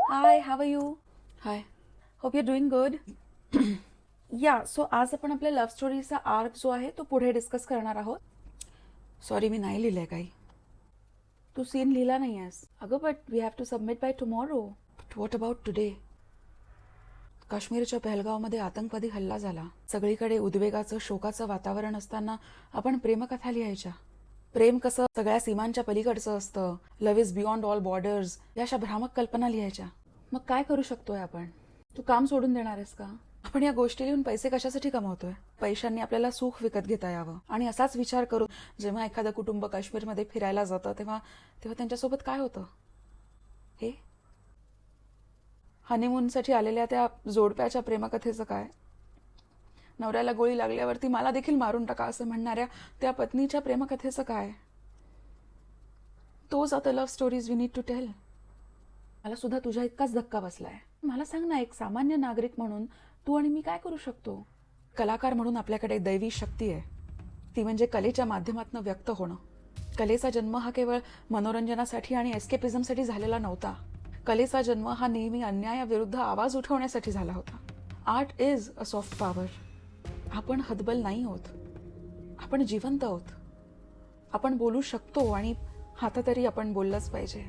High, how are you? Hi, hope you doing good. Yeah so आज आपण आपल्या love स्टोरीचा arc जो आहे तो पुढे डिस्कस करणार आहोत. सॉरी, मी नाही लिहिलंय काही. तू सीन लिहिला नाही आहेस अगं, but we have to submit by tomorrow. But what about today? काश्मीरच्या पहलगावमध्ये आतंकवादी हल्ला झाला. सगळीकडे उद्वेगाचं, शोकाचं वातावरण असताना आपण प्रेमकथा लिहायच्या. प्रेम कसं सगळ्या सीमांच्या पलीकडचं असतं, love is beyond all borders, या अशा भ्रामक कल्पना लिहायच्या. मग काय करू शकतोय आपण? तू काम सोडून देणार आहेस का? आपण या गोष्टी लिहून पैसे कशासाठी कमवतोय? पैशांनी आपल्याला सुख विकत घेता यावं. आणि असाच विचार करून जेव्हा एखादं कुटुंब काश्मीरमध्ये फिरायला जातं तेव्हा तेव्हा त्यांच्यासोबत काय होतं? हे हनीमूनसाठी आलेल्या त्या जोडप्याच्या प्रेमकथेचं काय? नवऱ्याला गोळी लागल्यावरती मला देखील मारून टाका असं म्हणणाऱ्या त्या पत्नीच्या प्रेमकथेचं काय? तोच आता love stories we need to tell. मला सुद्धा तुझ्या इतकाच धक्का बसलाय. मला सांग ना, एक सामान्य नागरिक म्हणून तू आणि मी काय करू शकतो? कलाकार म्हणून आपल्याकडे एक दैवी शक्ती आहे, ती म्हणजे कलेच्या माध्यमातून व्यक्त होणं. कलेचा जन्म हा केवळ मनोरंजनासाठी आणि एस्केपिझमसाठी झालेला नव्हता. कलेचा जन्म हा नेहमी अन्यायाविरुद्ध आवाज उठवण्यासाठी झाला होता. Art is a soft power. आपण हतबल नाही आहोत, आपण जिवंत आहोत. आपण बोलू शकतो आणि आता तरी आपण बोललंच पाहिजे.